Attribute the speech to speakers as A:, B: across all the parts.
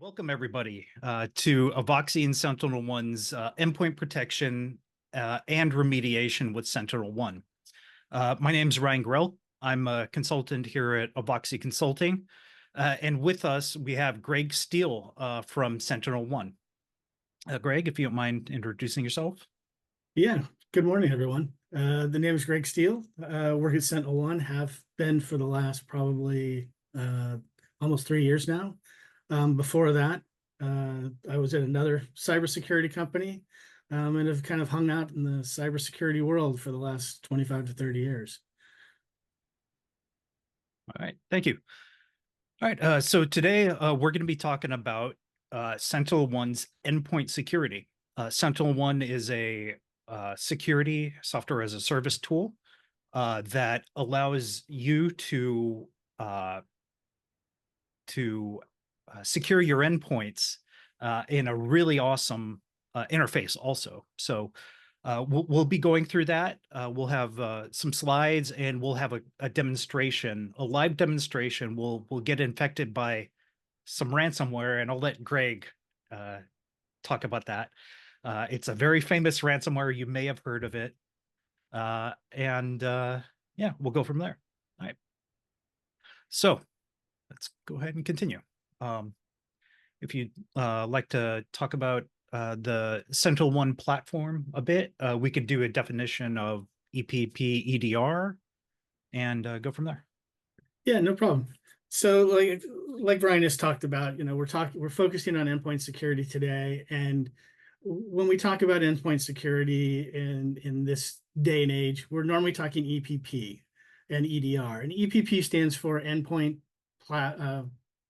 A: Welcome, everybody, to IVOXY and SentinelOne's Endpoint Protection and Remediation with SentinelOne. My name is Ryan Grelck. I'm a consultant here at IVOXY Consulting. And with us, we have Greg Steele from SentinelOne. Greg, if you don't mind introducing yourself.
B: Yeah, good morning, everyone. The name is Greg Steele. Work at SentinelOne, have been for the last probably almost 3 years now. Before that, I was at another cybersecurity company and have kind of hung out in the cybersecurity world for the last 25 to 30 years.
A: All right, thank you. All right, so today we're going to be talking about SentinelOne's endpoint security. SentinelOne is a security software as a service tool that allows you to secure your endpoints in a really awesome interface also. So we'll be going through that. We'll have some slides and we'll have a demonstration, a live demonstration. We'll get infected by some ransomware, and I'll let Greg talk about that. It's a very famous ransomware. You may have heard of it. Yeah, we'll go from there. All right. So let's go ahead and continue. If you'd like to talk about the SentinelOne platform a bit, we could do a definition of EPP EDR and go from there.
B: Yeah, no problem. So like Brian just talked about, we're focusing on endpoint security today. And when we talk about endpoint security in this day and age, we're normally talking EPP and EDR. And EPP stands for Endpoint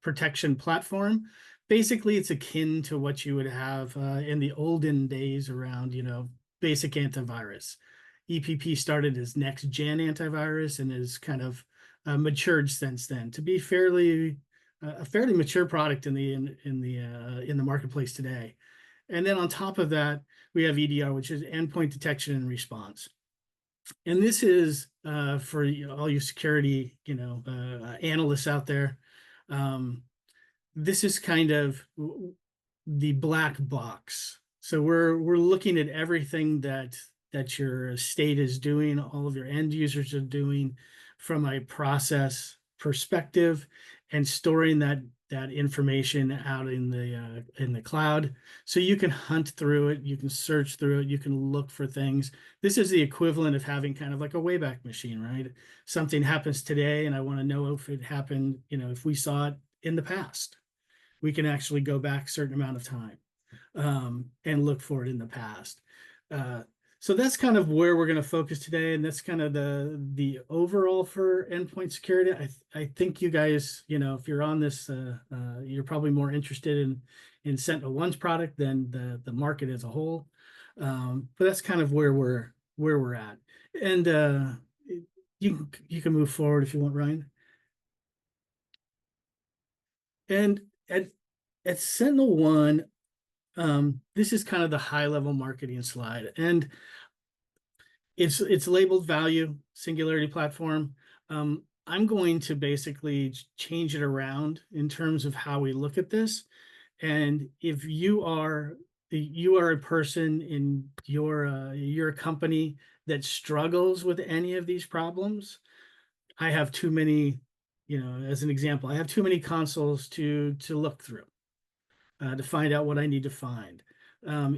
B: Protection Platform. Basically, it's akin to what you would have in the olden days around, basic antivirus. EPP started as next-gen antivirus and has kind of matured since then to be a fairly mature product in the marketplace today. And then on top of that, we have EDR, which is Endpoint Detection and Response. And this is for all you security analysts out there. This is kind of the black box. So we're looking at everything that your estate is doing, all of your end users are doing from a process perspective, and storing that information out in the cloud. So you can hunt through it, you can search through it, you can look for things. This is the equivalent of having kind of like a Wayback Machine, right? Something happens today and I want to know if it happened, if we saw it in the past. We can actually go back a certain amount of time and look for it in the past. So that's kind of where we're going to focus today, and that's kind of the overall for endpoint security. I think you guys, if you're on this, you're probably more interested in SentinelOne's product than the market as a whole. But that's kind of where we're at. And you can move forward if you want, Ryan. And at SentinelOne, this is kind of the high-level marketing slide, and it's labeled Value Singularity Platform. I'm going to basically change it around in terms of how we look at this. And if you are a person in your company that struggles with any of these problems, I have too many, as an example, I have too many consoles to look through. To find out what I need to find.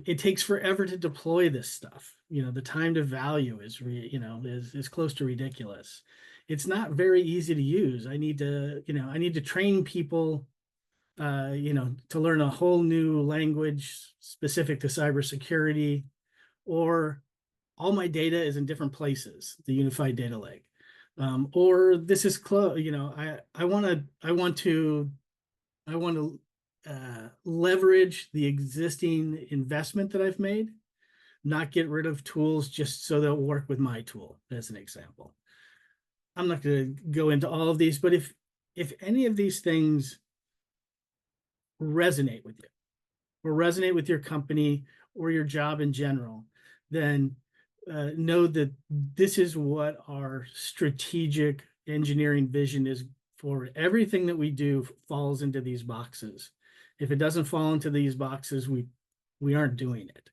B: It takes forever to deploy this stuff. The time to value is close to ridiculous. It's not very easy to use. I need to train people, to learn a whole new language specific to cybersecurity, or all my data is in different places, the unified data lake. Or this is close, I want to leverage the existing investment that I've made, not get rid of tools just so they'll work with my tool, as an example. I'm not going to go into all of these, but if any of these things resonate with you or resonate with your company or your job in general, then know that this is what our strategic engineering vision is for. Everything that we do falls into these boxes. If it doesn't fall into these boxes, we aren't doing it.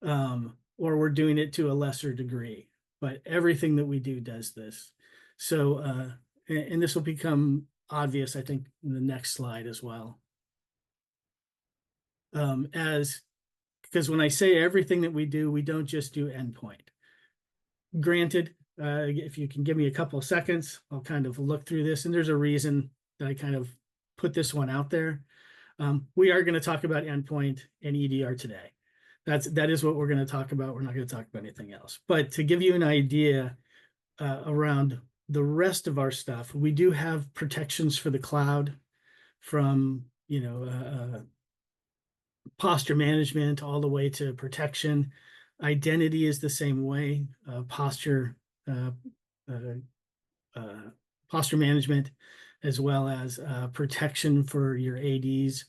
B: Or we're doing it to a lesser degree, but everything that we do does this. So, and this will become obvious, I think, in the next slide as well. Because when I say everything that we do, we don't just do endpoint. Granted, if you can give me a couple of seconds, I'll kind of look through this, and there's a reason that I kind of put this one out there. We are going to talk about endpoint and EDR today. That is what we're going to talk about. We're not going to talk about anything else. But to give you an idea around the rest of our stuff, we do have protections for the cloud, from posture management all the way to protection. Identity is the same way. Posture management, as well as protection for your ADs,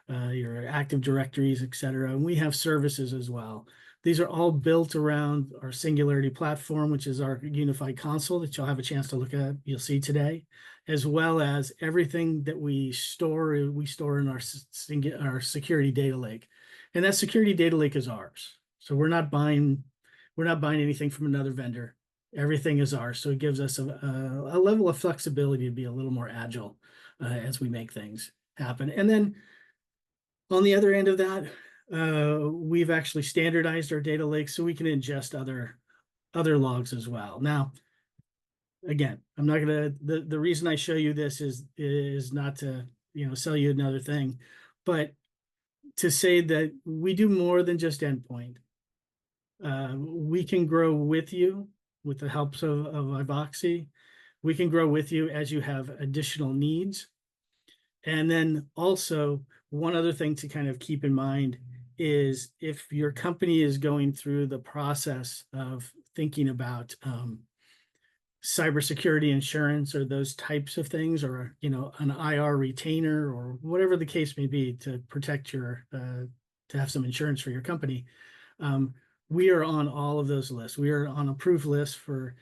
B: your Active Directories, etc. And we have services as well. These are all built around our Singularity platform, which is our unified console that you'll have a chance to look at, you'll see today, as well as everything that we store in our security data lake. And that security data lake is ours. So we're not buying anything from another vendor. Everything is ours. So it gives us a level of flexibility to be a little more agile as we make things happen. And then on the other end of that, we've actually standardized our data lake so we can ingest other logs as well. Now, again, I'm not gonna, the reason I show you this is not to sell you another thing, but to say that we do more than just endpoint. We can grow with you with the helps of IVOXY. We can grow with you as you have additional needs. And then also, one other thing to kind of keep in mind is if your company is going through the process of thinking about cybersecurity insurance or those types of things, or an IR retainer or whatever the case may be to protect your to have some insurance for your company, we are on all of those lists. We are on approved lists for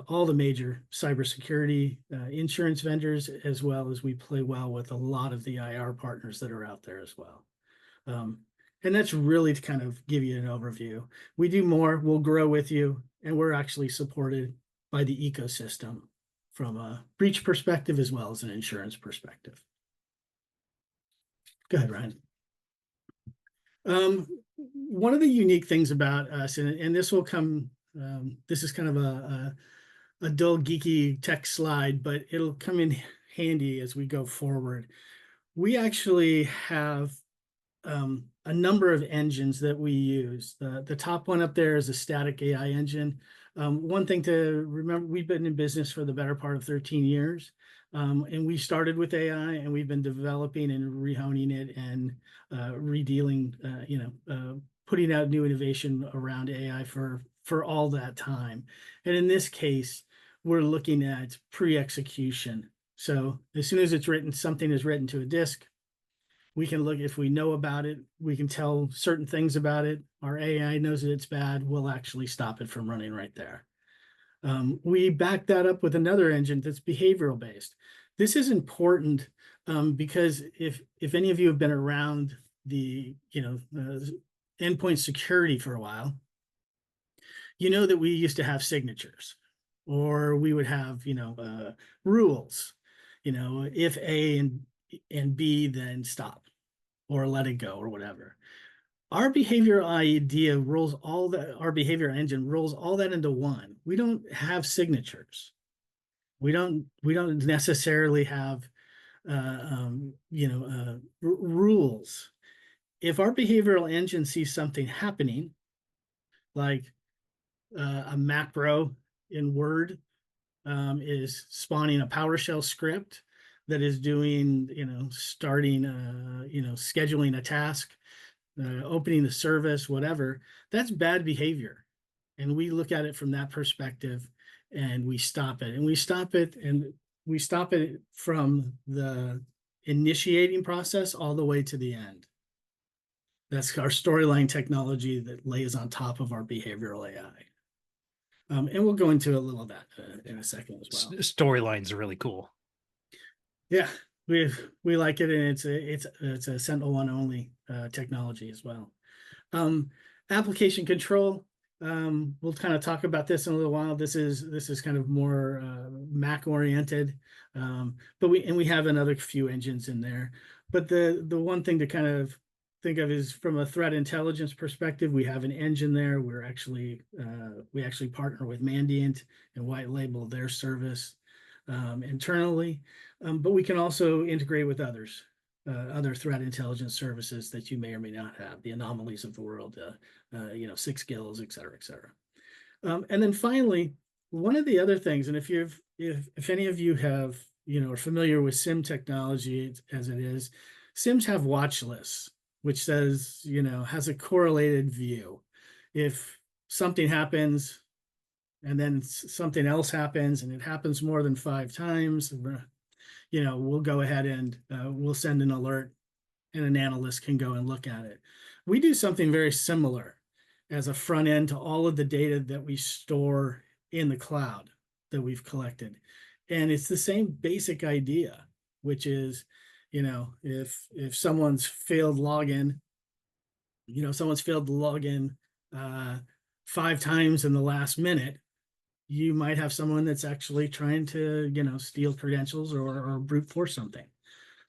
B: all the major cybersecurity insurance vendors, as well as we play well with a lot of the IR partners that are out there as well. And that's really to kind of give you an overview. We do more, we'll grow with you, and we're actually supported by the ecosystem from a breach perspective as well as an insurance perspective. Go ahead, Ryan. One of the unique things about us, and this will come, this is kind of a dull, geeky tech slide, but it'll come in handy as we go forward. We actually have a number of engines that we use. The top one up there is a static AI engine. One thing to remember, we've been in business for the better part of 13 years. And we started with AI, and we've been developing and rehoning it and redealing, putting out new innovation around AI for all that time. And in this case, we're looking at pre-execution. So as soon as it's written, something is written to a disk, we can look, if we know about it, we can tell certain things about it. Our AI knows that it's bad. We'll actually stop it from running right there. We back that up with another engine that's behavioral based. This is important because if any of you have been around the endpoint security for a while, you know that we used to have signatures, or we would have rules. If A and B, then stop or let it go or whatever. Our behavioral idea rolls all that, our behavior engine rolls all that into one. We don't have signatures. We don't necessarily have rules. If our behavioral engine sees something happening, like a macro in Word is spawning a PowerShell script that is doing, starting, scheduling a task, opening the service, whatever, that's bad behavior. And we look at it from that perspective, and we stop it. And we stop it from the initiating process all the way to the end. That's our storyline technology that lays on top of our behavioral AI. And we'll go into a little of that in a second as well.
A: Storylines are really cool.
B: Yeah. we like it, and it's a SentinelOne only technology as well. Application control. We'll kind of talk about this in a little while. This is kind of more Mac oriented, but we have another few engines in there. But the one thing to kind of think of is from a threat intelligence perspective, we have an engine there. We actually partner with Mandiant and white label their service internally, but we can also integrate with others. Other threat intelligence services that you may or may not have, the anomalies of the world, Six Skills, et cetera, et cetera. And then finally, one of the other things, and if any of you have, are familiar with SIM technology as it is, SIMs have watch lists, which says, has a correlated view. If something happens and then something else happens and it happens more than 5 times, we'll go ahead and we'll send an alert and an analyst can go and look at it. We do something very similar as a front end to all of the data that we store in the cloud that we've collected. And it's the same basic idea, which is, if someone's failed login, someone's failed to log in 5 times in the last minute, you might have someone that's actually trying to, steal credentials or brute force something.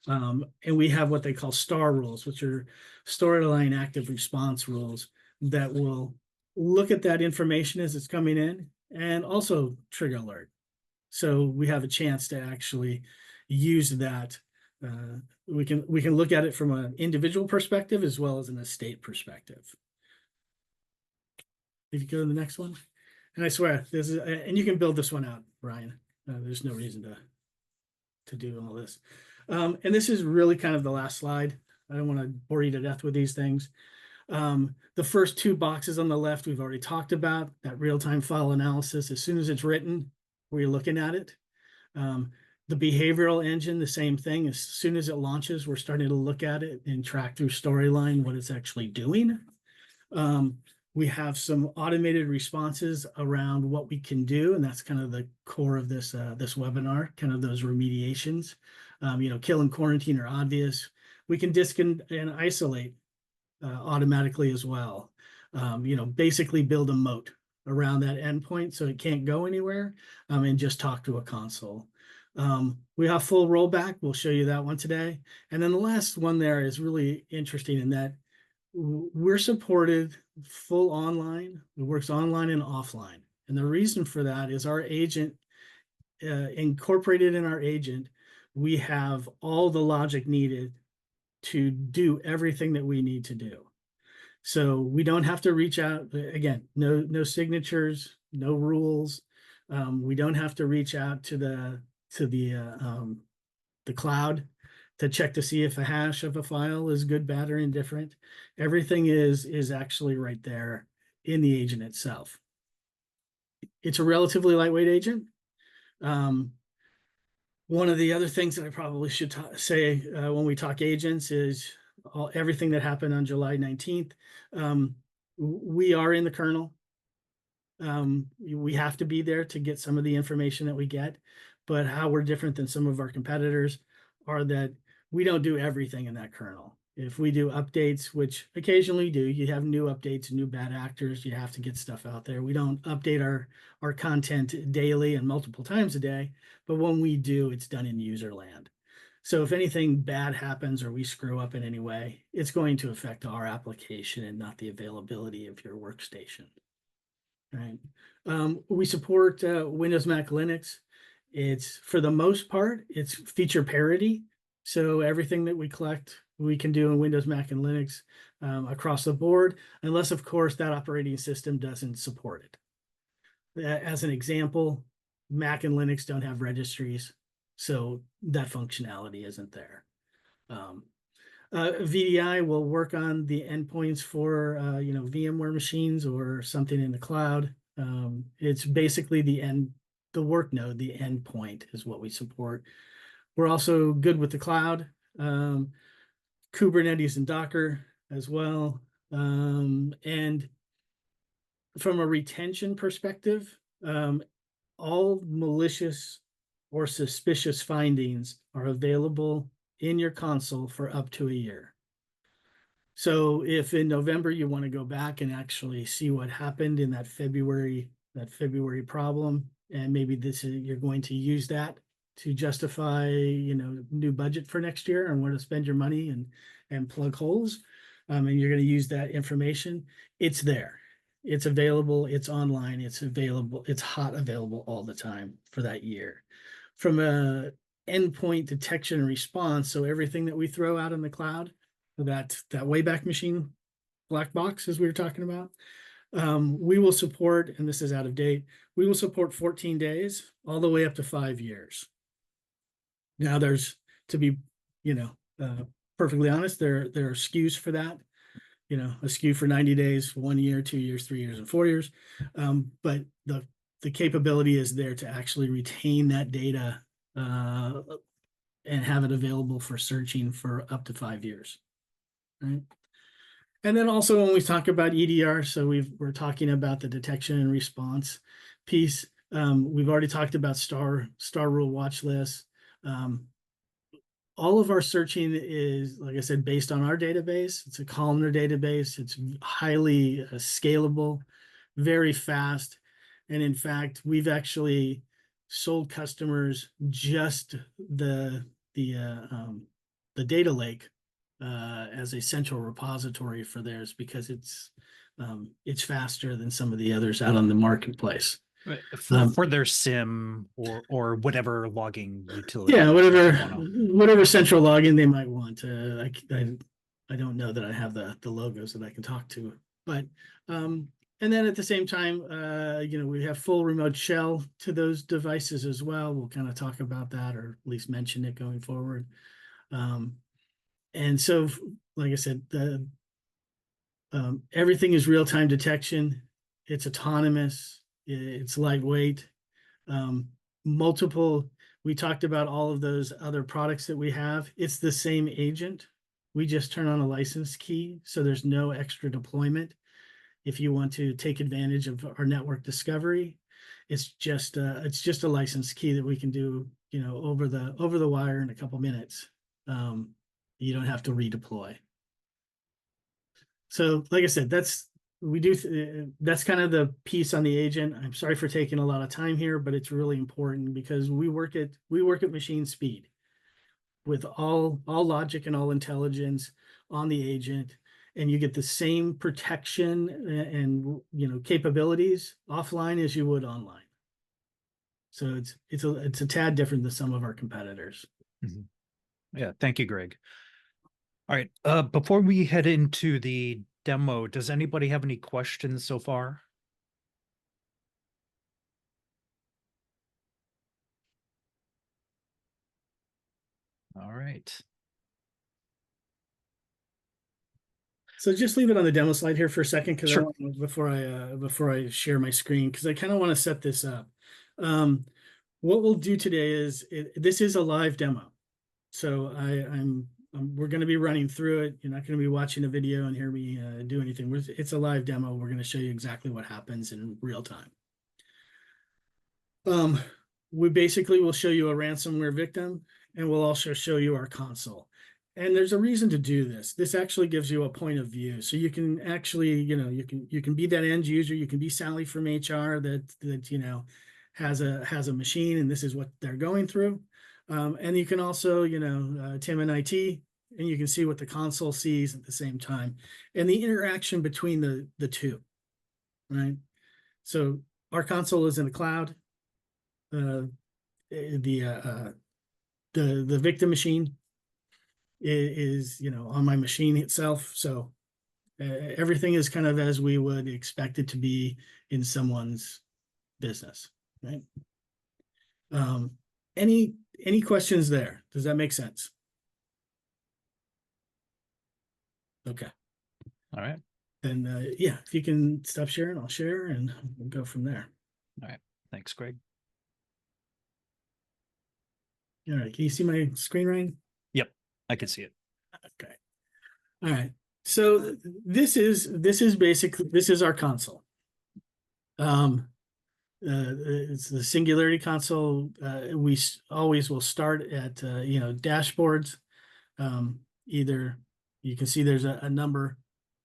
B: And we have what they call STAR rules, which are storyline active response rules that will look at that information as it's coming in and also trigger alert. So we have a chance to actually use that. We can look at it from an individual perspective as well as an estate perspective. If you go to the next one. And I swear, and you can build this one out, Ryan. There's no reason to do all this. And this is really kind of the last slide. I don't want to bore you to death with these things. The first 2 boxes on the left, we've already talked about, that real-time file analysis. As soon as it's written, we're looking at it. The behavioral engine, the same thing. As soon as it launches, we're starting to look at it and track through storyline what it's actually doing. We have some automated responses around what we can do, and that's kind of the core of this webinar, kind of those remediations. Kill and quarantine are obvious. We can disk and isolate automatically as well. Basically build a moat around that endpoint so it can't go anywhere, and just talk to a console. We have full rollback. We'll show you that one today. And then the last one there is really interesting in that we're supported full online. It works online and offline. And the reason for that is our agent, incorporated in our agent, we have all the logic needed to do everything that we need to do. So we don't have to reach out. Again, no signatures, no rules. We don't have to reach out to the cloud to check to see if a hash of a file is good, bad, or indifferent. Everything is actually right there in the agent itself. It's a relatively lightweight agent. One of the other things that I probably should say when we talk agents is everything that happened on July 19th. We are in the kernel. We have to be there to get some of the information that we get, but how we're different than some of our competitors are that we don't do everything in that kernel. If we do updates, which occasionally do, you have new updates, new bad actors, you have to get stuff out there. We don't update our content daily and multiple times a day, but when we do, it's done in user land. So if anything bad happens or we screw up in any way, it's going to affect our application and not the availability of your workstation. Right. We support Windows, Mac, Linux. It's, for the most part, it's feature parity. So everything that we collect, we can do in Windows, Mac, and Linux across the board, unless, of course, that operating system doesn't support it. As an example, Mac and Linux don't have registries, so that functionality isn't there. VDI will work on the endpoints for VMware machines or something in the cloud. It's basically the work node, the endpoint is what we support. We're also good with the cloud, Kubernetes and Docker as well. And from a retention perspective, all malicious or suspicious findings are available in your console for up to a year. So if in November you want to go back and actually see what happened in that February problem, and maybe you're going to use that to justify, new budget for next year and where to spend your money and plug holes, and you're going to use that information, it's there. It's available, it's online, it's available, it's hot available all the time for that year. From a endpoint detection and response, so everything that we throw out in the cloud, that Wayback Machine black box, as we were talking about, we will support, and this is out of date, we will support 14 days all the way up to 5 years. Now there's, to be, perfectly honest, there are SKUs for that. A SKU for 90 days, 1 year, 2 years, 3 years, and 4 years. But the capability is there to actually retain that data and have it available for searching for up to 5 years. Right. And then also when we talk about EDR, so we're talking about the detection and response piece. We've already talked about star rule watch lists. All of our searching is, like I said, based on our database. It's a columnar database. It's highly scalable, very fast. And in fact, we've actually sold customers just the data lake as a central repository for theirs, because it's faster than some of the others out on the marketplace.
A: Right. For their SIM or whatever logging utility.
B: Yeah, whatever central login they might want. I don't know that I have the logos that I can talk to, but and then at the same time, we have full remote shell to those devices as well. We'll kind of talk about that, or at least mention it going forward. And so, like I said, everything is real-time detection. It's autonomous. It's lightweight. We talked about all of those other products that we have. It's the same agent. We just turn on a license key, so there's no extra deployment. If you want to take advantage of our network discovery, it's just a license key that we can do, over the wire in a couple minutes. You don't have to redeploy. So, like I said, that's kind of the piece on the agent. I'm sorry for taking a lot of time here, but it's really important because we work at machine speed with all logic and all intelligence on the agent, and you get the same protection and capabilities offline as you would online. So it's a tad different than some of our competitors.
A: Mm-hmm. Yeah, thank you, Greg. All right, before we head into the demo, does anybody have any questions so far? All right.
B: So just leave it on the demo slide here for a second, because
A: Sure.
B: before I share my screen, because I kind of want to set this up. What we'll do today is this is a live demo, so we're going to be running through it. You're not going to be watching a video and hear me do anything. It's a live demo. We're going to show you exactly what happens in real time. We basically will show you a ransomware victim, and we'll also show you our console. And there's a reason to do this. This actually gives you a point of view. So you can actually, you can be that end user. You can be Sally from HR that has a machine, and this is what they're going through. And you can also, Tim and IT, and you can see what the console sees at the same time, and the interaction between the two, right? So our console is in the cloud. The victim machine is on my machine itself. So everything is kind of as we would expect it to be in someone's business, right? Any questions there? Does that make sense? Okay.
A: All right.
B: Then yeah, if you can stop sharing, I'll share, and we'll go from there.
A: All right. Thanks, Greg.
B: All right. Can you see my screen, Ryan?
A: Yep, I can see it.
B: Okay. All right. So this is basically our console. It's the Singularity console. We always will start at dashboards. Either you can see there's a number,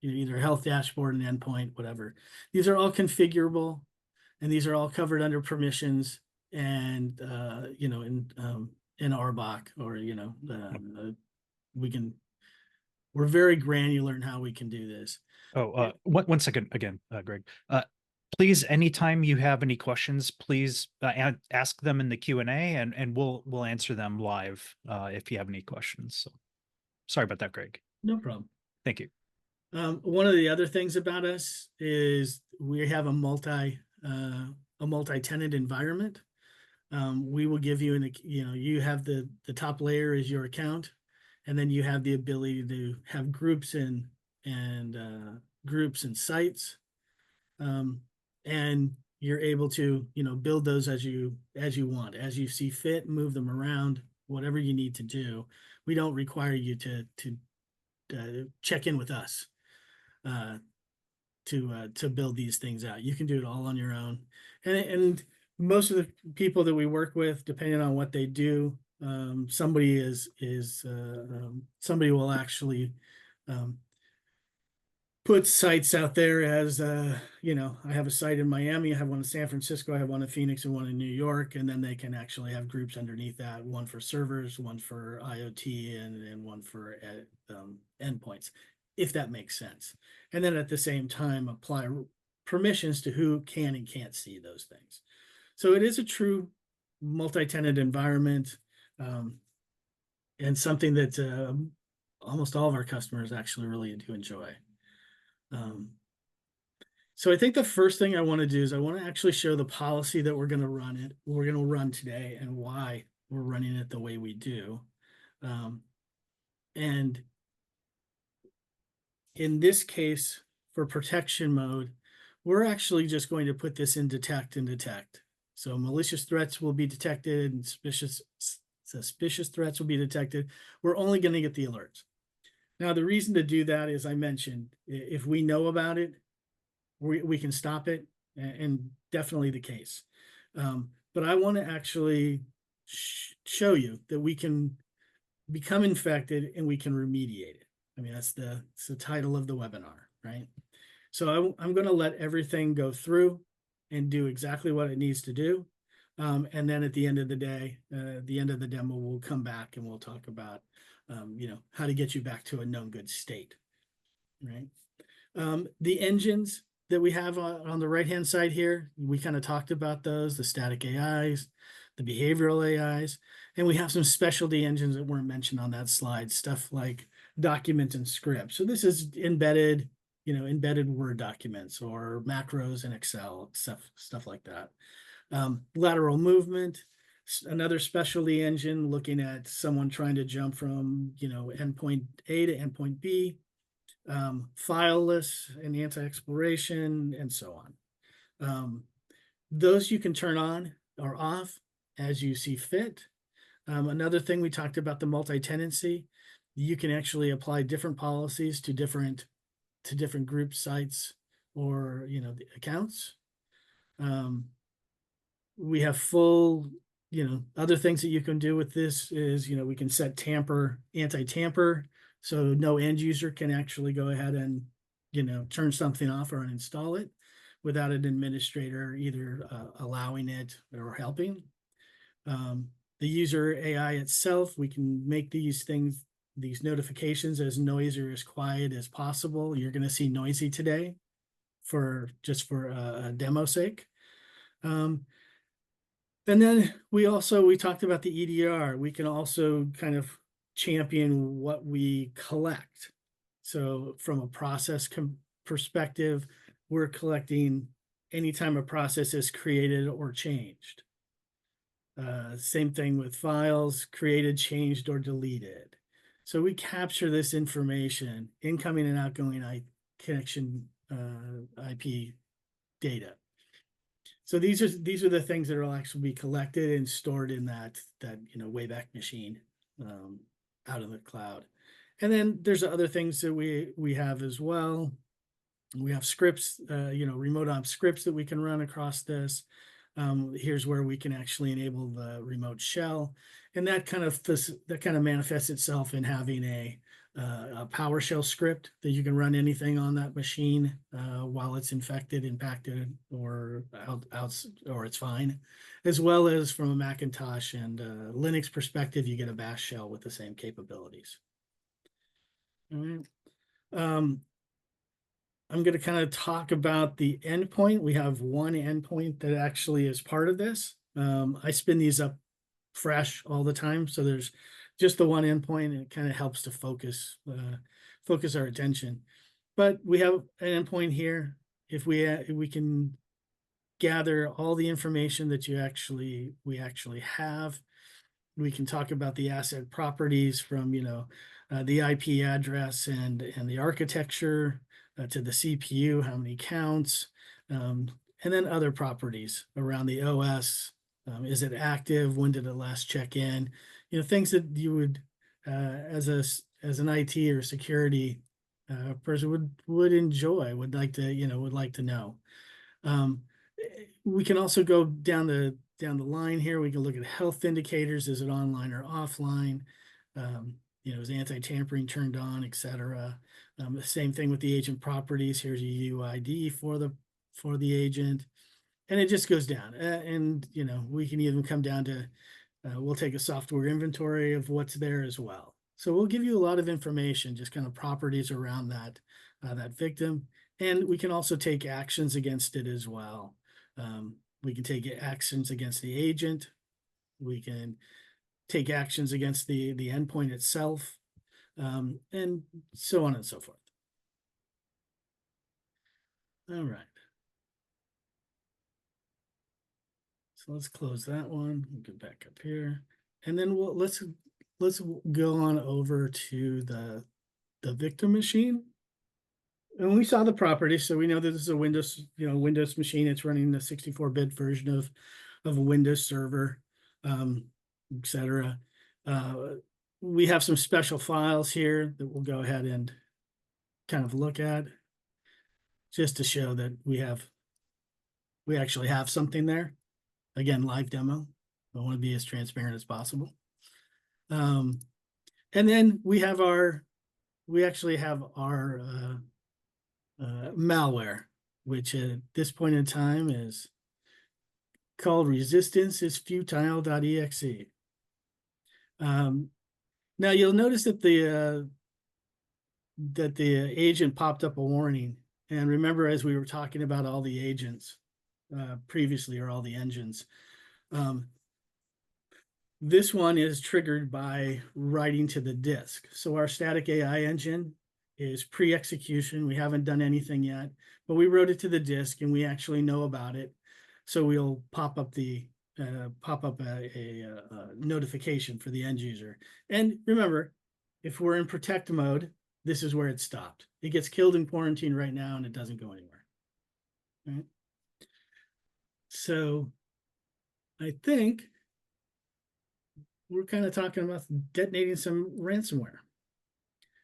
B: either health dashboard and endpoint, whatever. These are all configurable, and these are all covered under permissions and in RBOC, or we're very granular in how we can do this.
A: Oh, one second again, Greg. Please, anytime you have any questions, please ask them in the Q&A, and we'll answer them live if you have any questions. So sorry about that, Greg.
B: No problem.
A: Thank you.
B: One of the other things about us is we have a multi-tenant environment. We will give you you have the top layer is your account, and then you have the ability to have groups and sites, and you're able to build those as you want, as you see fit, move them around, whatever you need to do. We don't require you to check in with us to build these things out. You can do it all on your own, and most of the people that we work with, depending on what they do, somebody will actually put sites out there as I have a site in Miami, I have one in San Francisco, I have one in Phoenix, and one in New York, and then they can actually have groups underneath that, one for servers, one for IoT, and one for endpoints, if that makes sense. And then at the same time, apply permissions to who can and can't see those things. So it is a true multi-tenant environment, and something that almost all of our customers actually really do enjoy. So I think the first thing I want to do is I want to actually show the policy that we're going to run today, and why we're running it the way we do. And in this case, for protection mode, we're actually just going to put this in detect and detect. So malicious threats will be detected, and suspicious threats will be detected. We're only going to get the alerts. Now, the reason to do that is, I mentioned, if we know about it, we can stop it, and definitely the case. But I want to actually show you that we can become infected and we can remediate it. I mean, that's the title of the webinar, right? So I'm going to let everything go through and do exactly what it needs to do. And then at the end of the day, the end of the demo, we'll come back and we'll talk about how to get you back to a known good state, right? The engines that we have on the right-hand side here, we kind of talked about those, the static AIs, the behavioral AIs, and we have some specialty engines that weren't mentioned on that slide, stuff like document and script. So this is embedded Word documents or macros in Excel, stuff like that. Lateral movement, another specialty engine looking at someone trying to jump from endpoint A to endpoint B, fileless and anti-exploration, and so on. Those you can turn on or off as you see fit. Another thing, we talked about the multi-tenancy. You can actually apply different policies to different group sites or the accounts. We have full, other things that you can do with this is, we can set anti-tamper, so no end user can actually go ahead and, turn something off or uninstall it without an administrator either allowing it or helping. The user AI itself, we can make these notifications as noisy or as quiet as possible. You're going to see noisy today just for a demo sake. And then we talked about the EDR. We can also kind of champion what we collect. So from a process perspective, we're collecting anytime a process is created or changed. Same thing with files, created, changed, or deleted. So we capture this information, incoming and outgoing connection IP data. So these are the things that will actually be collected and stored in that Wayback Machine out of the cloud. And then there's other things that we have as well. We have scripts, remote op scripts that we can run across this. Here's where we can actually enable the remote shell, and that kind of manifests itself in having a PowerShell script that you can run anything on that machine while it's infected, impacted, or out or it's fine, as well as from a Macintosh and Linux perspective, you get a Bash shell with the same capabilities. All right. I'm going to kind of talk about the endpoint. We have one endpoint that actually is part of this. I spin these up fresh all the time, so there's just the one endpoint, and it kind of helps to focus our attention. But we have an endpoint here. If we can gather all the information that we actually have, we can talk about the asset properties from the IP address and the architecture to the CPU, how many counts, and then other properties around the OS. Is it active? When did it last check in? Things that you would, as an IT or security person would enjoy, would like to know. We can also go down the line here. We can look at health indicators. Is it online or offline? Is anti-tampering turned on, etc. The same thing with the agent properties. Here's a UID for the agent, and it just goes down. And we can even come down to we'll take a software inventory of what's there as well. So we'll give you a lot of information, just kind of properties around that victim, and we can also take actions against it as well. We can take actions against the agent. We can take actions against the endpoint itself, and so on and so forth. All right. So let's close that one. We'll get back up here, and then let's go on over to the victim machine. And we saw the properties, so we know that this is a Windows machine. It's running the 64-bit version of a Windows server, etc. We have some special files here that we'll go ahead and kind of look at, just to show that we actually have something there. Again, live demo. I want to be as transparent as possible. And then we actually have our malware, which at this point in time is called resistance-is-futile.exe. Now you'll notice that the agent popped up a warning. And remember, as we were talking about all the agents previously, or all the engines, this one is triggered by writing to the disk. So our static AI engine is pre-execution. We haven't done anything yet, but we wrote it to the disk, and we actually know about it. So we'll pop up a notification for the end user. And remember, if we're in protect mode, this is where it stopped. It gets killed in quarantine right now, and it doesn't go anywhere. All right. So I think we're kind of talking about detonating some ransomware.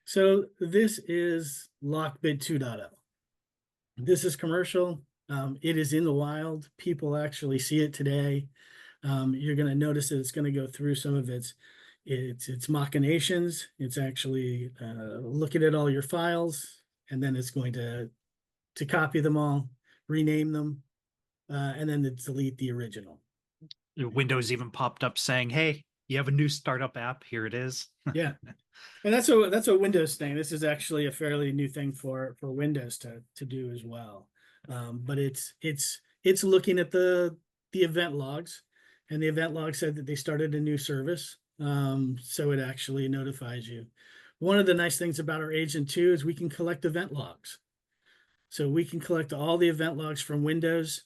B: So this is Lockbit 2.0. This is commercial. It is in the wild. People actually see it today. You're going to notice that it's going to go through some of its machinations. It's actually looking at all your files, and then it's going to copy them all, rename them, and then to delete the original.
A: Windows even popped up saying, "Hey, you have a new startup app. Here it is."
B: Yeah, and that's a Windows thing. This is actually a fairly new thing for Windows to do as well. But it's looking at the event logs, and the event log said that they started a new service. So it actually notifies you. One of the nice things about our agent too is we can collect event logs. So we can collect all the event logs from Windows,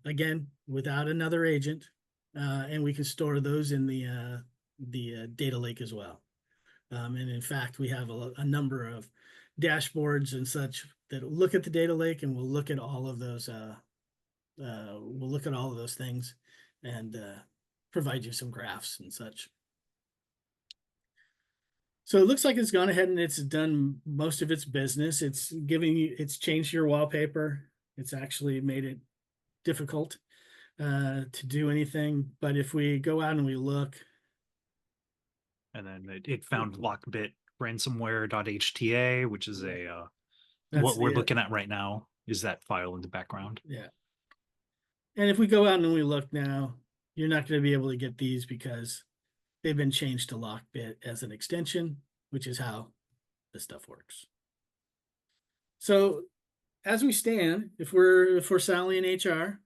B: again, without another agent, and we can store those in the data lake as well. And in fact, we have a number of dashboards and such that look at the data lake, and we'll look at all of those. Things, and provide you some graphs and such. So it looks like it's gone ahead and it's done most of its business. It's changed your wallpaper. It's actually made it difficult. to do anything. But if we go out and we look,
A: And then it found lockbit ransomware.hta, which is a
B: that's
A: what we're
B: the,
A: looking at right now is that file in the background.
B: yeah. And if we go out and we look now, you're not going to be able to get these because they've been changed to lockbit as an extension, which is how this stuff works. So as we stand, if we're Sally in HR,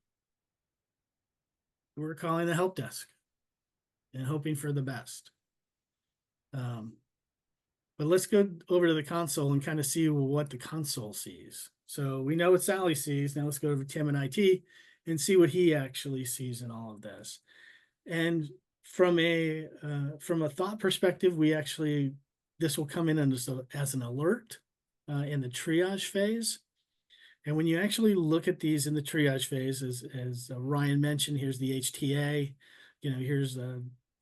B: we're calling the help desk and hoping for the best. But let's go over to the console and kind of see what the console sees. So we know what Sally sees. Now let's go over to Tim in IT and see what he actually sees in all of this. And from a thought perspective, this will come in as an alert in the triage phase. And when you actually look at these in the triage phase, as Ryan mentioned, here's the HTA, here's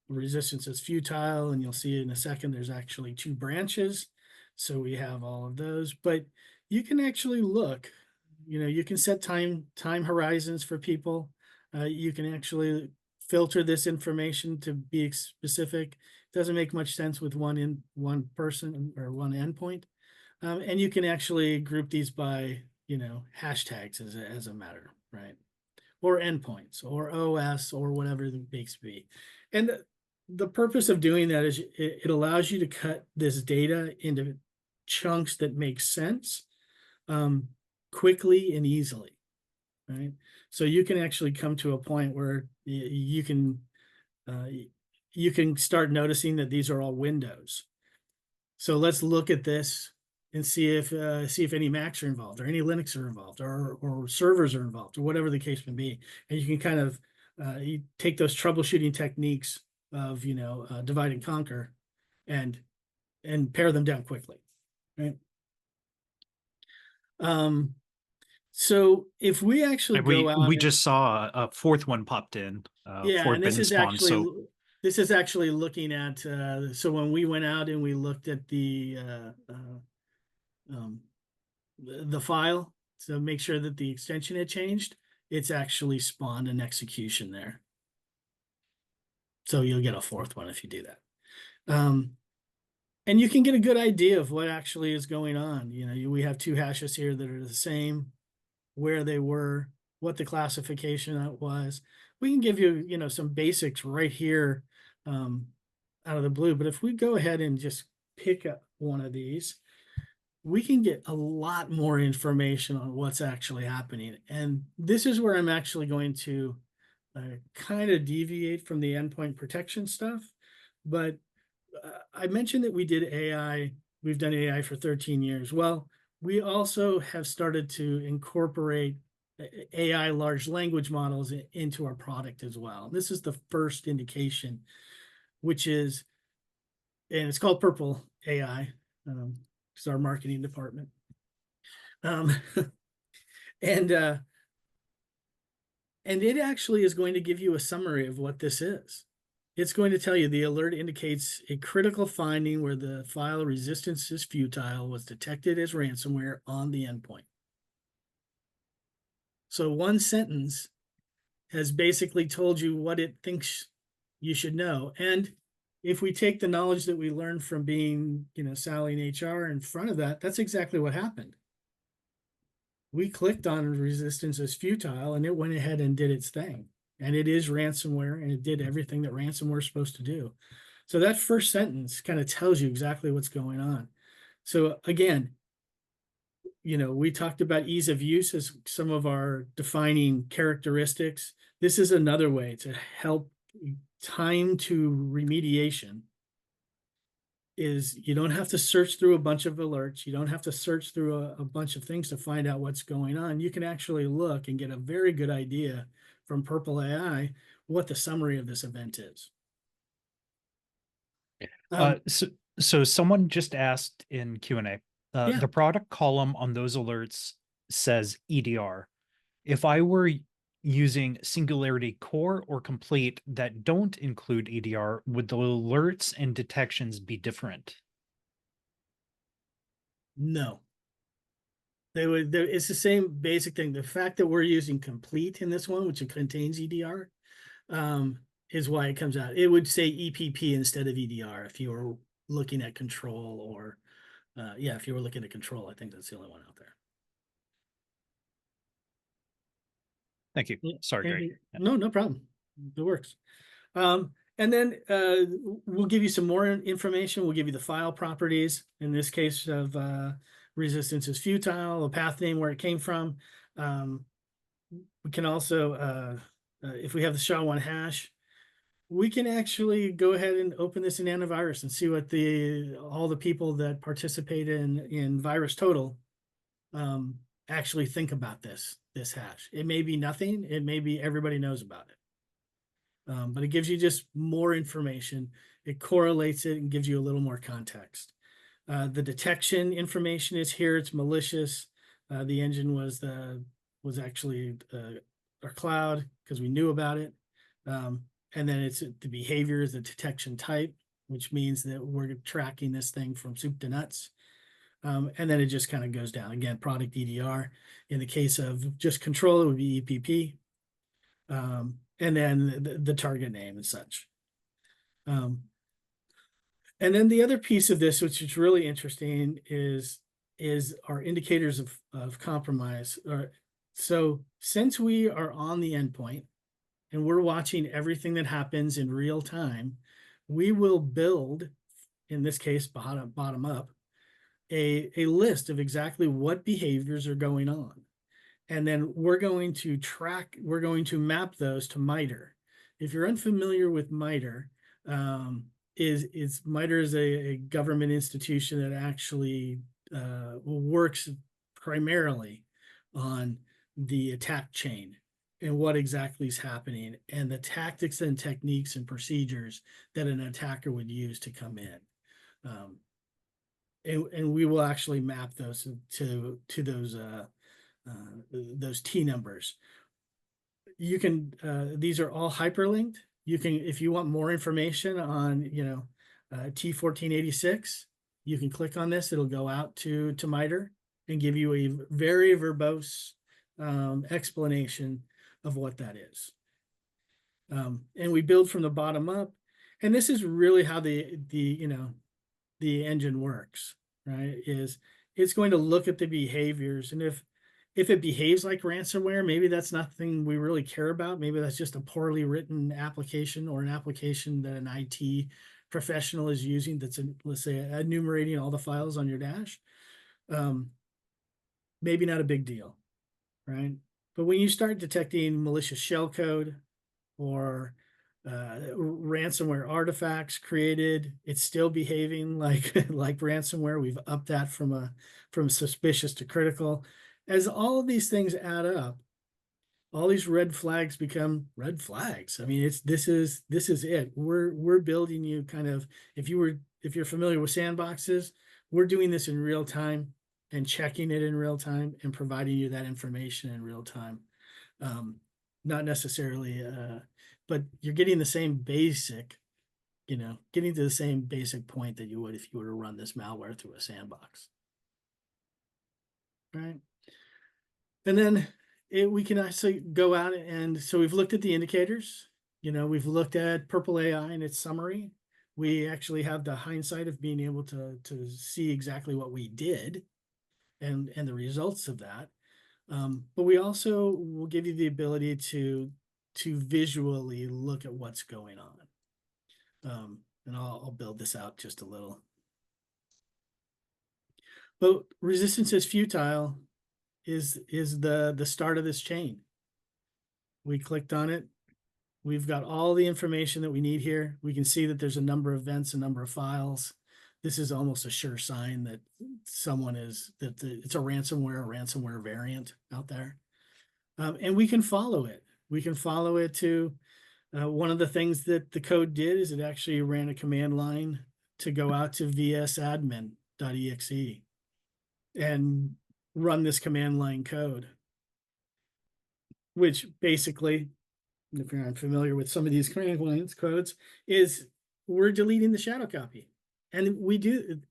B: resistance is futile, and you'll see in a second, there's actually 2 branches. So we have all of those, but you can actually look, you can set time horizons for people. You can actually filter this information to be specific. It doesn't make much sense with one person or one endpoint. And you can actually group these by, hashtags as a matter, right? Or endpoints or OS or whatever the case be. And the purpose of doing that is it allows you to cut this data into chunks that make sense quickly and easily, right? So you can actually come to a point where you can start noticing that these are all windows. So let's look at this and see if any Macs are involved or any Linux are involved or servers are involved or whatever the case may be. And you can kind of you take those troubleshooting techniques of divide and conquer and pare them down quickly, right? So if we actually go out,
A: we just saw a 4th one popped in.
B: yeah, and this is
A: spawn,
B: actually looking at so when we went out and we looked at the file to make sure that the extension had changed, it's actually spawned an execution there. So you'll get a 4th one if you do that. And you can get a good idea of what actually is going on. We have 2 hashes here that are the same, where they were, what the classification was. We can give you, some basics right here out of the blue. But if we go ahead and just pick up one of these, we can get a lot more information on what's actually happening. And this is where I'm actually going to kind of deviate from the endpoint protection stuff. But I mentioned that we did AI. We've done AI for 13 years. Well, we also have started to incorporate AI large language models into our product as well. This is the first indication, which is, and it's called Purple AI. It's our marketing department. And it actually is going to give you a summary of what this is. It's going to tell you the alert indicates a critical finding where the file resistance is futile was detected as ransomware on the endpoint. So one sentence has basically told you what it thinks you should know. And if we take the knowledge that we learned from being, Sally in HR in front of that, that's exactly what happened. We clicked on resistance as futile and it went ahead and did its thing. And it is ransomware and it did everything that ransomware is supposed to do. So that first sentence kind of tells you exactly what's going on. So again, we talked about ease of use as some of our defining characteristics. This is another way to help time to remediation is you don't have to search through a bunch of alerts. You don't have to search through a bunch of things to find out what's going on. You can actually look and get a very good idea from Purple AI what the summary of this event is.
A: So someone just asked in Q&A,
B: Yeah.
A: the product column on those alerts says EDR. If I were using Singularity Core or Complete that don't include EDR, would the alerts and detections be different?
B: No. It's the same basic thing. The fact that we're using complete in this one, which it contains EDR, is why it comes out. It would say EPP instead of EDR if you were looking at control, or yeah, if you were looking at control, I think that's the only one out there.
A: Thank you.
B: Yeah.
A: Sorry, Greg.
B: No, no problem. It works. And then we'll give you some more information. We'll give you the file properties. In this case of resistance is futile, a path name, where it came from. We can also, if we have the SHA-1 hash, we can actually go ahead and open this in antivirus and see what all the people that participate in Virus Total actually think about this hash. It may be nothing. It may be everybody knows about it. But it gives you just more information. It correlates it and gives you a little more context. The detection information is here. It's malicious. The engine was actually our cloud because we knew about it. And then it's the behavior is the detection type, which means that we're tracking this thing from soup to nuts. And then it just kind of goes down. Again, product EDR. In the case of just control, it would be EPP. And then the target name and such. And then the other piece of this, which is really interesting, is our indicators of compromise. So since we are on the endpoint and we're watching everything that happens in real time, we will build, in this case, bottom up, a list of exactly what behaviors are going on. And then we're going to map those to MITRE. If you're unfamiliar with MITRE, MITRE is a government institution that actually works primarily on the attack chain and what exactly is happening and the tactics and techniques and procedures that an attacker would use to come in. And we will actually map those to those T numbers. You can, these are all hyperlinked. You can, if you want more information on, T1486, you can click on this. It'll go out to MITRE and give you a very verbose explanation of what that is. And we build from the bottom up. And this is really how the engine works, right? It's going to look at the behaviors, and if it behaves like ransomware, maybe that's nothing we really care about. Maybe that's just a poorly written application or an application that an IT professional is using that's, let's say, enumerating all the files on your dash. Maybe not a big deal, right? But when you start detecting malicious shellcode or ransomware artifacts created, it's still behaving like ransomware. We've upped that from suspicious to critical. As all of these things add up, all these red flags become red flags. I mean, this is it. We're building you kind of, if you're familiar with sandboxes, we're doing this in real time and checking it in real time and providing you that information in real time. Not necessarily, but you're getting the same basic, getting to the same basic point that you would if you were to run this malware through a sandbox. Right. And then we can actually go out and, so we've looked at the indicators, we've looked at Purple AI and its summary. We actually have the hindsight of being able to see exactly what we did and the results of that. But we also will give you the ability to visually look at what's going on. And I'll build this out just a little. But resistance is futile is the start of this chain. We clicked on it. We've got all the information that we need here. We can see that there's a number of events, a number of files. This is almost a sure sign that it's a ransomware variant out there. And we can follow it. We can follow it to, one of the things that the code did is it actually ran a command line to go out to vsadmin.exe and run this command line code, which basically, if you're unfamiliar with some of these command lines codes, is we're deleting the shadow copy. And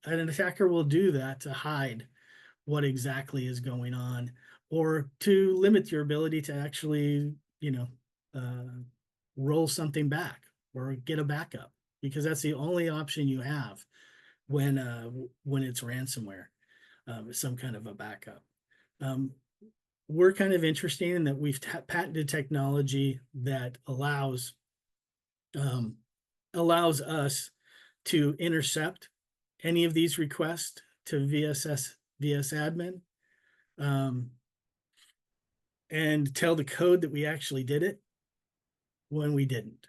B: an attacker will do that to hide what exactly is going on, or to limit your ability to actually, roll something back or get a backup, because that's the only option you have when it's ransomware, some kind of a backup. We're kind of interesting in that we've patented technology that allows us to intercept any of these requests to VS admin, and tell the code that we actually did it when we didn't.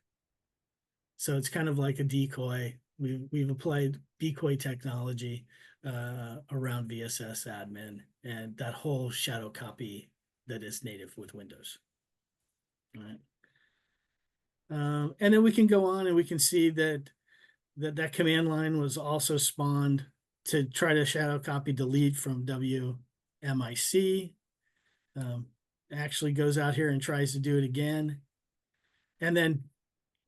B: So it's kind of like a decoy. We've applied decoy technology around VSS admin and that whole shadow copy that is native with Windows. All right. And then we can go on and we can see that command line was also spawned to try to shadow copy delete from WMIC. Actually goes out here and tries to do it again, and then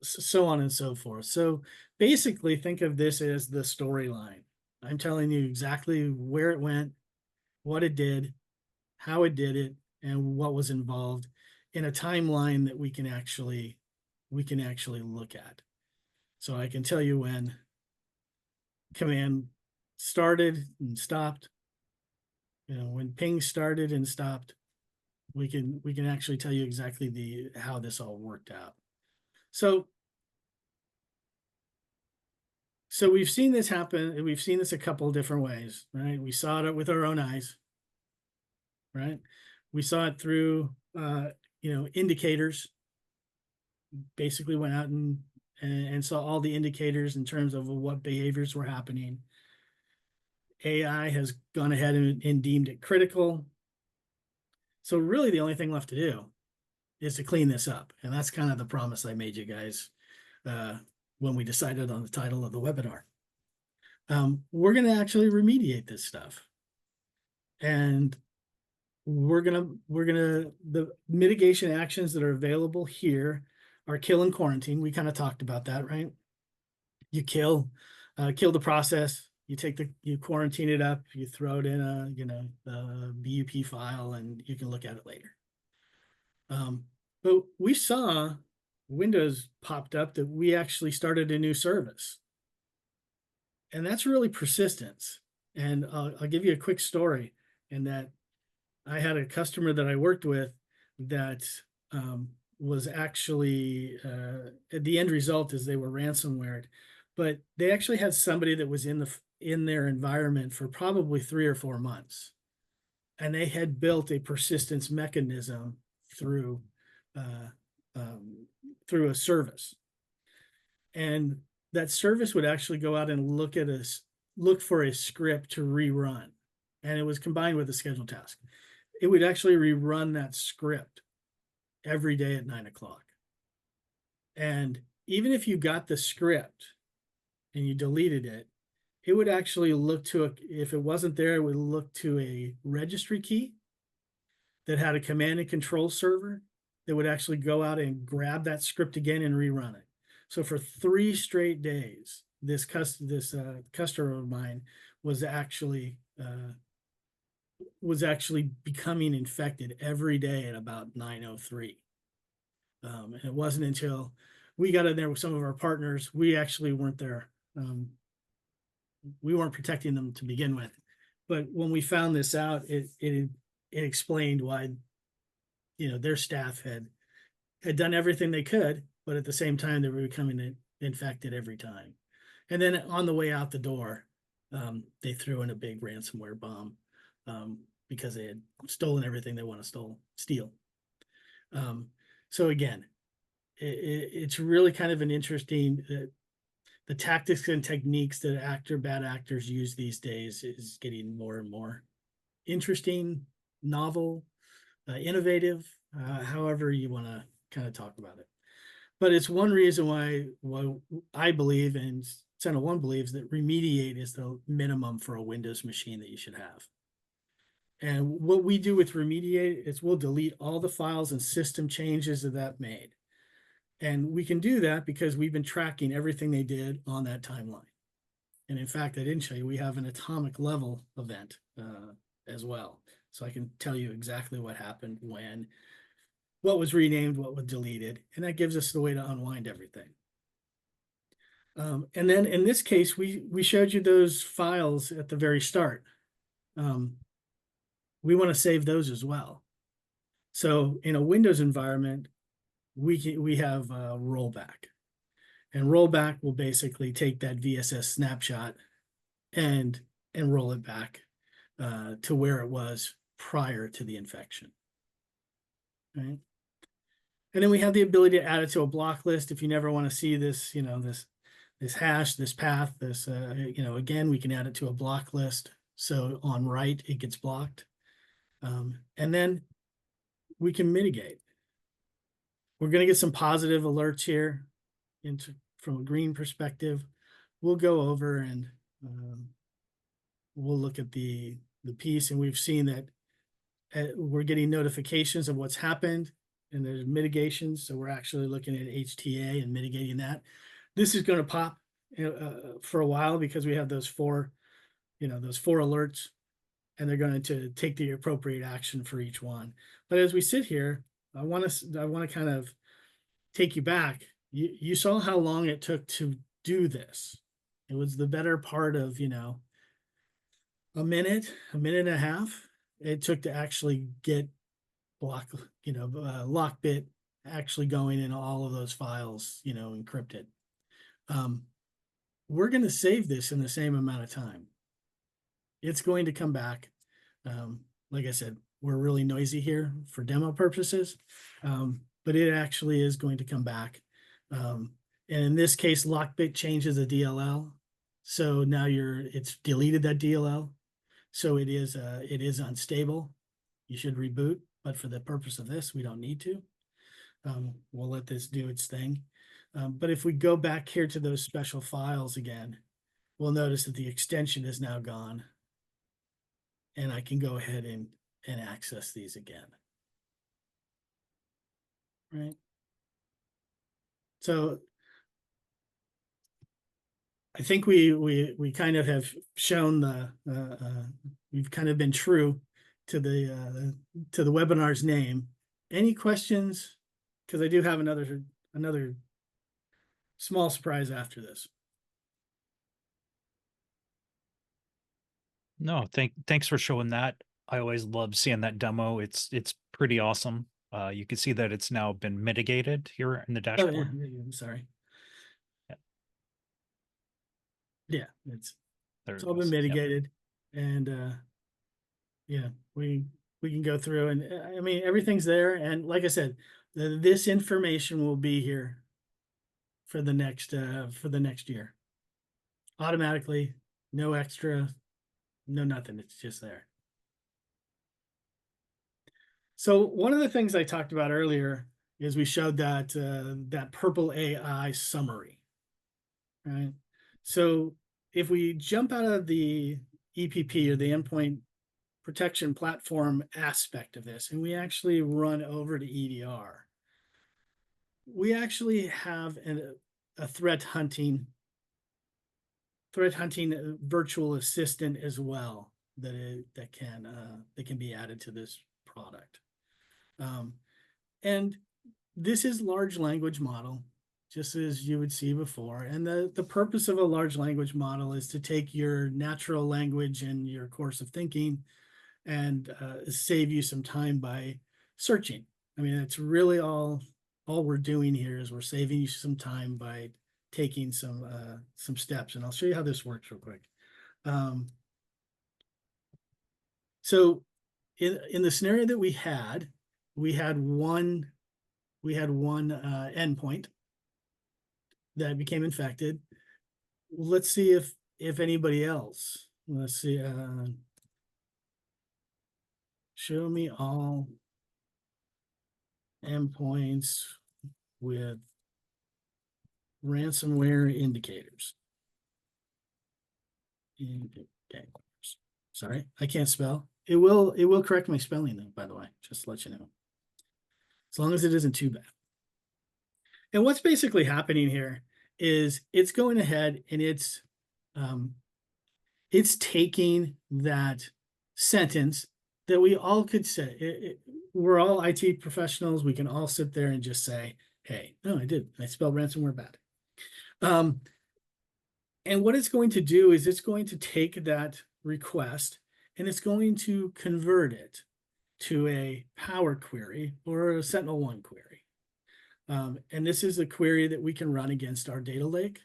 B: so on and so forth. So basically think of this as the storyline. I'm telling you exactly where it went, what it did, how it did it, and what was involved in a timeline that we can actually look at. So I can tell you when command started and stopped, when ping started and stopped. We can actually tell you exactly how this all worked out. So we've seen this happen, and we've seen this a couple of different ways, right? We saw it with our own eyes, right? We saw it through indicators. Basically went out and saw all the indicators in terms of what behaviors were happening. AI has gone ahead and deemed it critical. So really the only thing left to do is to clean this up. And that's kind of the promise I made you guys when we decided on the title of the webinar. We're going to actually remediate this stuff. And the mitigation actions that are available here are kill and quarantine. We kind of talked about that, right? You kill the process, you quarantine it up, you throw it in a BUP file, and you can look at it later. But we saw Windows popped up that we actually started a new service. And that's really persistence. And I'll give you a quick story in that I had a customer that I worked with that was actually, the end result is they were ransomware, but they actually had somebody that was in their environment for probably 3 or 4 months. And they had built a persistence mechanism through a service. And that service would actually go out and look for a script to rerun. And it was combined with a scheduled task. It would actually rerun that script every day at 9 o'clock. And even if you got the script and you deleted it, it would actually look to if it wasn't there, it would look to a registry key that had a command and control server that would actually go out and grab that script again and rerun it. So for 3 straight days, this customer of mine was actually becoming infected every day at about 9:03. And it wasn't until we got in there with some of our partners, we actually weren't there. We weren't protecting them to begin with, but when we found this out, it explained why, their staff had done everything they could, but at the same time they were becoming infected every time. And then on the way out the door, they threw in a big ransomware bomb because they had stolen everything they want to steal. So again, it's really kind of an interesting, the tactics and techniques that bad actors use these days is getting more and more interesting, novel, innovative, however you want to kind of talk about it. But it's one reason why I believe, and SentinelOne believes, that remediate is the minimum for a Windows machine that you should have. And what we do with remediate is we'll delete all the files and system changes that made. And we can do that because we've been tracking everything they did on that timeline. And in fact, I didn't show you, we have an atomic level event as well. So I can tell you exactly what happened when, what was renamed, what was deleted, and that gives us the way to unwind everything. And then in this case, we showed you those files at the very start. We want to save those as well. So in a Windows environment, we have rollback, and rollback will basically take that VSS snapshot and roll it back to where it was prior to the infection. Right. And then we have the ability to add it to a block list if you never want to see this, you know, this hash, this path, this, you know, again, we can add it to a block list. So on write, it gets blocked. And then we can mitigate. We're going to get some positive alerts here from a green perspective. We'll go over and we'll look at the piece, and we've seen that we're getting notifications of what's happened, and there's mitigations. So we're actually looking at HTA and mitigating that. This is going to pop for a while because we have those four alerts, and they're going to take the appropriate action for each one. But as we sit here, I want to kind of take you back. You saw how long it took to do this. It was the better part of, you know, a minute and a half it took to actually get lockbit actually going in all of those files, you know, encrypted. We're going to save this in the same amount of time. It's going to come back. Like I said, we're really noisy here for demo purposes, but it actually is going to come back. And in this case, lockbit changes the DLL. So now it's deleted that DLL. So it is unstable. You should reboot, but for the purpose of this, we don't need to. We'll let this do its thing. But if we go back here to those special files again, we'll notice that the extension is now gone. And I can go ahead and access these again. Right. So I think we kind of have shown we've kind of been true to the webinar's name. Any questions? Because I do have another small surprise after this.
A: No, thanks for showing that. I always love seeing that demo. It's pretty awesome. You can see that it's now been mitigated here in the dashboard.
B: Oh, yeah, I'm sorry. Yeah, it's all been mitigated. Yep. And yeah, we can go through, and I mean, everything's there. And like I said, this information will be here for the next year automatically. No extra, no nothing. It's just there. So one of the things I talked about earlier is we showed that that purple AI summary, right? So if we jump out of the EPP, or the Endpoint Protection Platform aspect of this, and we actually run over to EDR, we actually have a threat hunting virtual assistant as well that can be added to this product. And this is large language model, just as you would see before. And the purpose of a large language model is to take your natural language and your course of thinking and save you some time by searching. I mean, it's really all we're doing here is we're saving you some time by taking some steps. And I'll show you how this works real quick. So in the scenario that we had one endpoint that became infected. Let's see if anybody else. Let's see. Show me all endpoints with ransomware indicators. Okay. Sorry, I can't spell. It will correct my spelling though, by the way, just to let you know. As long as it isn't too bad. And what's basically happening here is it's going ahead and it's taking that sentence that we all could say. We're all IT professionals. We can all sit there and just say, hey, no, I spelled ransomware bad. And what it's going to do is it's going to take that request and it's going to convert it to a Power Query or a SentinelOne query. And this is a query that we can run against our data lake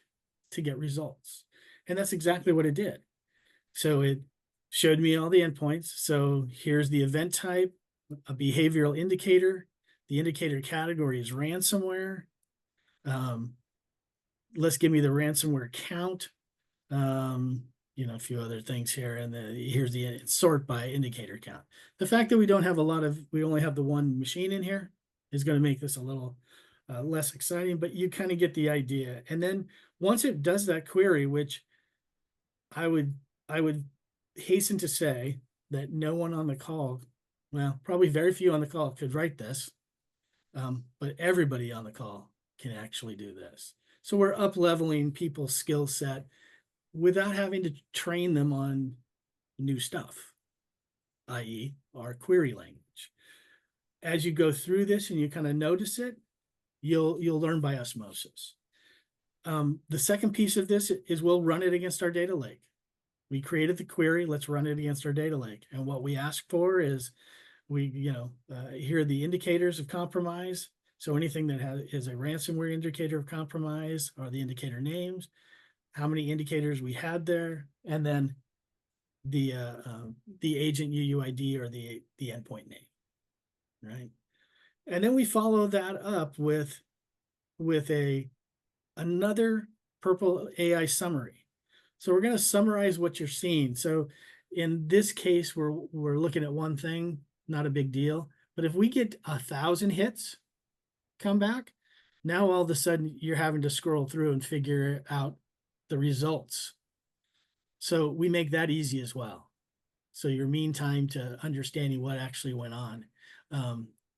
B: to get results. And that's exactly what it did. So it showed me all the endpoints. So here's the event type, a behavioral indicator. The indicator category is ransomware. Let's give me the ransomware count. A few other things here, and here's the sort by indicator count. The fact that we only have the one machine in here is going to make this a little less exciting, but you kind of get the idea. And then once it does that query, which I would hasten to say that no one on the call, well, probably very few on the call could write this, but everybody on the call can actually do this. So we're up-leveling people's skill set without having to train them on new stuff, i.e. our query language. As you go through this and you kind of notice it, you'll learn by osmosis. The second piece of this is we'll run it against our data lake. We created the query, let's run it against our data lake. And what we ask for is here are the indicators of compromise. So anything that is a ransomware indicator of compromise are the indicator names, how many indicators we had there, and then the agent UUID or the endpoint name, right? And then we follow that up with another purple AI summary. So we're going to summarize what you're seeing. So in this case, we're looking at one thing, not a big deal. But if we get 1,000 hits come back, now all of a sudden you're having to scroll through and figure out the results. So we make that easy as well. So your mean time to understanding what actually went on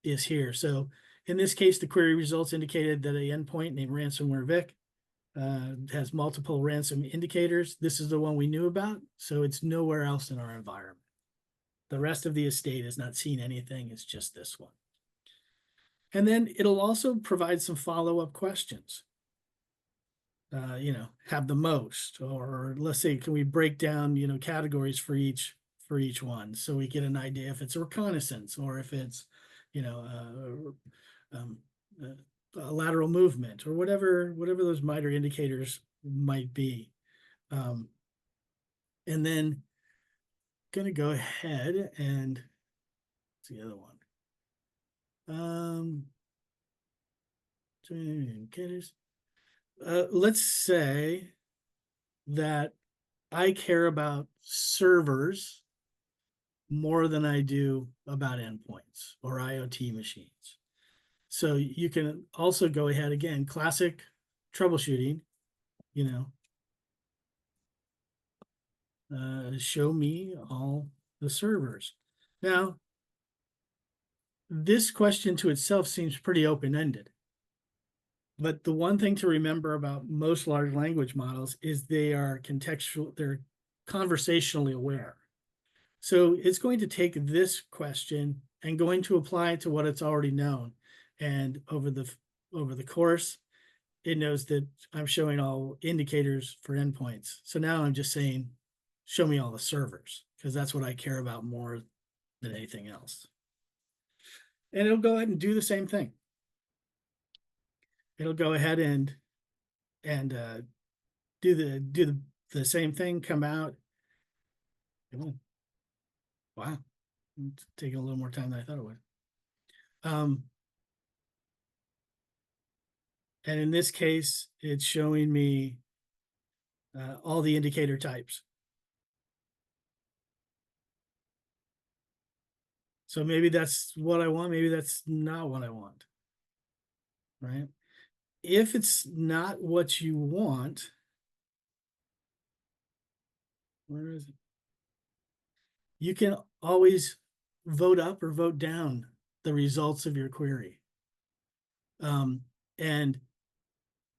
B: is here. So in this case, the query results indicated that an endpoint named Ransomware Vic has multiple ransom indicators. This is the one we knew about, so it's nowhere else in our environment. The rest of the estate has not seen anything. It's just this one. And then it'll also provide some follow-up questions. Have the most, or let's say, can we break down, categories for each one, so we get an idea if it's a reconnaissance or if it's, a lateral movement or whatever those MITRE indicators might be. And then going to go ahead and what's the other one? Indicators. Let's say that I care about servers more than I do about endpoints or IoT machines. So you can also go ahead, again, classic troubleshooting, show me all the servers. Now, this question to itself seems pretty open-ended. But the one thing to remember about most large language models is they're conversationally aware. So it's going to take this question and going to apply it to what it's already known. And over the course, it knows that I'm showing all indicators for endpoints. So now I'm just saying, show me all the servers, because that's what I care about more than anything else. And it'll go ahead and do the same thing. It'll go ahead and do the same thing, come out. Wow, it's taking a little more time than I thought it would. And in this case, it's showing me all the indicator types. So maybe that's what I want, maybe that's not what I want, right? If it's not what you want, where is it? You can always vote up or vote down the results of your query. And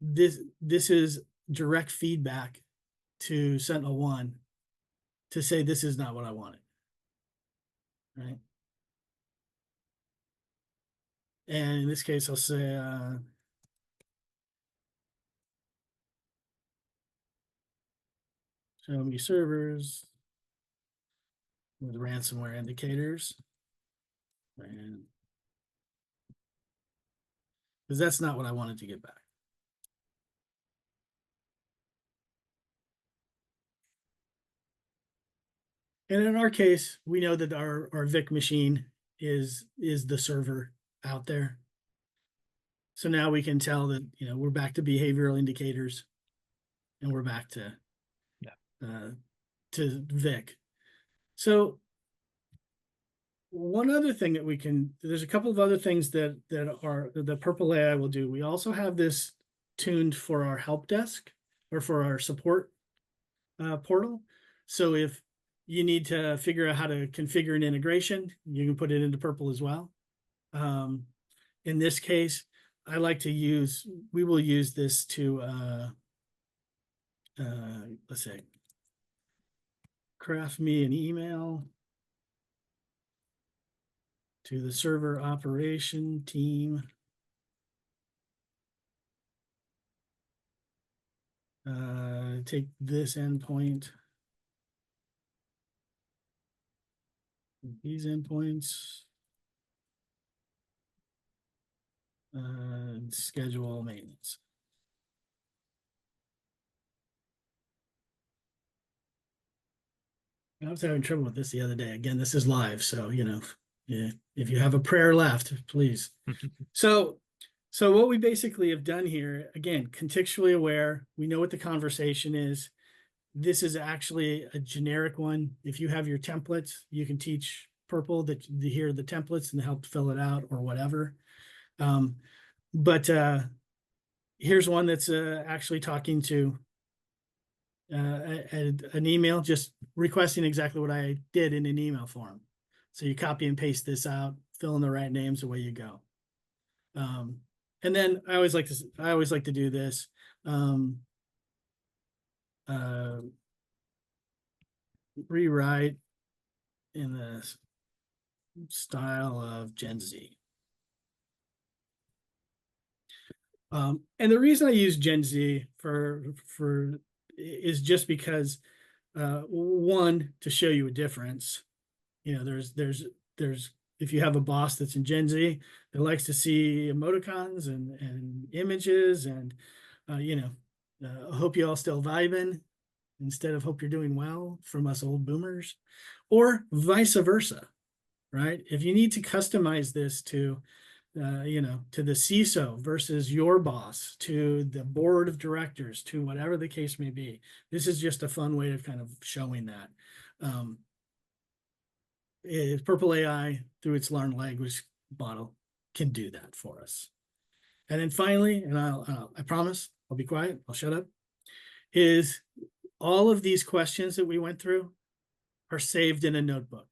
B: this is direct feedback to SentinelOne to say this is not what I wanted. right? And in this case, I'll say, show me servers with ransomware indicators. And because that's not what I wanted to get back. And in our case, we know that our VIC machine is the server out there. So now we can tell that, we're back to behavioral indicators and we're back to VIC. So one other thing that there's a couple of other things that the Purple AI will do. We also have this tuned for our help desk or for our support portal. So if you need to figure out how to configure an integration, you can put it into Purple as well. In this case, we will use this to, let's say, craft me an email to the server operation team. Take this endpoint, these endpoints, schedule maintenance. I was having trouble with this the other day. Again, this is live, so if you have a prayer left, please. So what we basically have done here, again, contextually aware, we know what the conversation is. This is actually a generic one. If you have your templates, you can teach Purple that here are the templates and help fill it out or whatever. But here's one that's actually talking to an email, just requesting exactly what I did in an email form. So you copy and paste this out, fill in the right names, away you go. And then I always like to do this. Rewrite in the style of Gen Z. And the reason I use Gen Z is just because one, to show you a difference. There's if you have a boss that's in Gen Z that likes to see emoticons and images and I hope you all still vibing instead of hope you're doing well from us old boomers, or vice versa, right? If you need to customize this to to the CISO versus your boss, to the board of directors, to whatever the case may be. This is just a fun way of kind of showing that. Purple AI, through its learned language model, can do that for us. And then finally, and I promise I'll be quiet, I'll shut up, is all of these questions that we went through are saved in a notebook.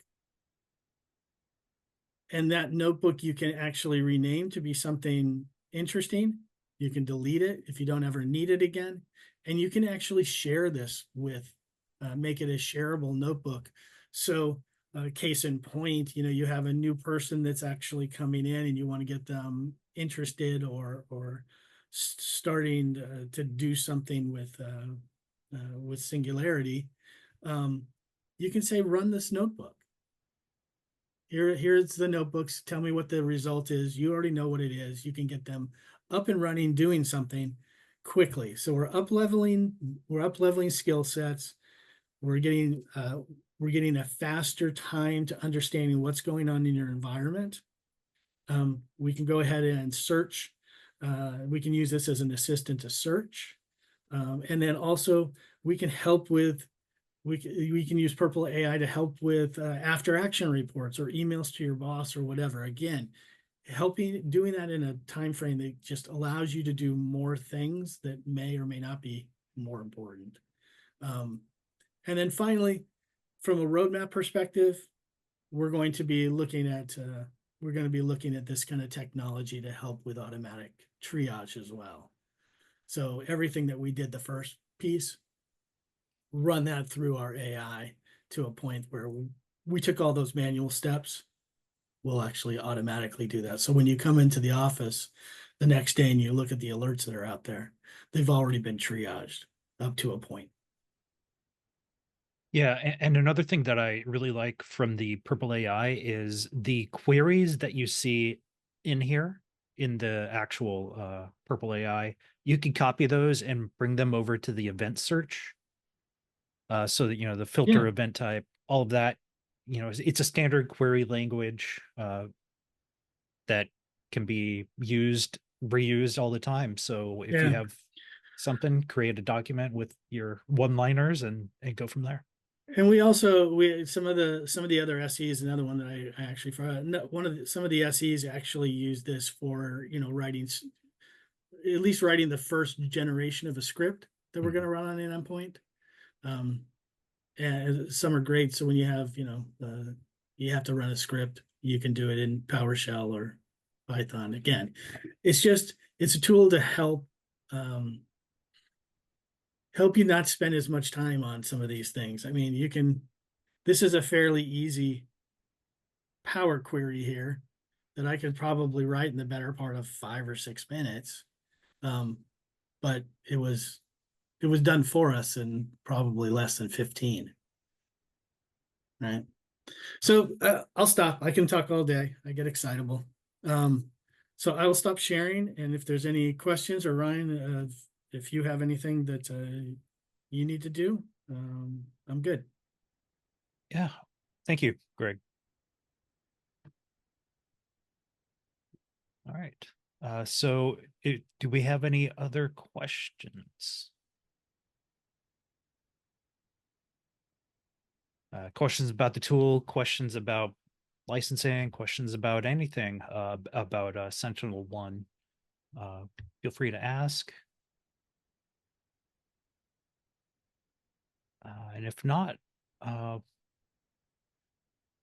B: And that notebook you can actually rename to be something interesting. You can delete it if you don't ever need it again. And you can actually share this with, make it a shareable notebook. So case in point, you have a new person that's actually coming in and you want to get them interested or starting to do something with Singularity. You can say, run this notebook. Here's the notebooks. Tell me what the result is. You already know what it is. You can get them up and running, doing something quickly. So we're up leveling skill sets. We're getting a faster time to understanding what's going on in your environment. We can go ahead and search. We can use this as an assistant to search. And then also we can help with we can use Purple AI to help with after action reports or emails to your boss or whatever. Again, doing that in a time frame that just allows you to do more things that may or may not be more important. And then finally, from a roadmap perspective, we're going to be looking at this kind of technology to help with automatic triage as well. So everything that we did the first piece, run that through our AI to a point where we took all those manual steps. We'll actually automatically do that. So when you come into the office the next day and you look at the alerts that are out there, they've already been triaged up to a point.
A: Yeah, and another thing that I really like from the Purple AI is the queries that you see in here in the actual Purple AI. You can copy those and bring them over to the event search, so that the filter
B: Yeah.
A: event type, all of that. It's a standard query language that can be reused all the time. So if you
B: Yeah.
A: have something, create a document with your one-liners and go from there.
B: And we some of the other SEs, another one that I actually forgot. No, some of the SEs actually use this for writing, at least writing the first generation of a script that we're going to run on an endpoint. And some are great. So when you have you have to run a script, you can do it in PowerShell or Python. Again, it's a tool to help you not spend as much time on some of these things. I mean, this is a fairly easy power query here that I could probably write in the better part of 5 or 6 minutes. But it was done for us in probably less than 15. Right. So I'll stop. I can talk all day. I get excitable. So I will stop sharing. And if there's any questions, or Ryan, if you have anything that you need to do, I'm good.
A: Yeah. Thank you, Greg. All right. So do we have any other questions? Questions about the tool, questions about licensing, questions about anything about SentinelOne. Feel free to ask. And if not,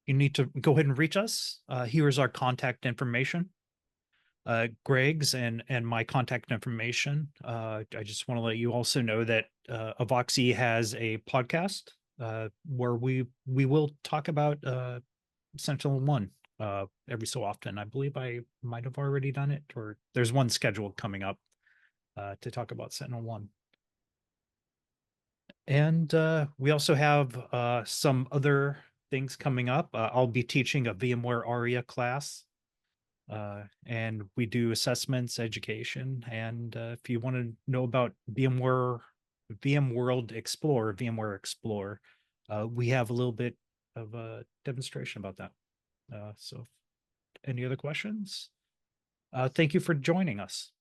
A: you need to go ahead and reach us. Here's our contact information. Greg's and my contact information. I just want to let you also know that IVOXY has a podcast where we will talk about SentinelOne every so often. I believe I might have already done it, or there's one scheduled coming up to talk about SentinelOne. And we also have some other things coming up. I'll be teaching a VMware ARIA class, and we do assessments, education. And if you want to know about VMworld Explorer, VMware Explorer, we have a little bit of a demonstration about that. So any other questions? Thank you for joining us.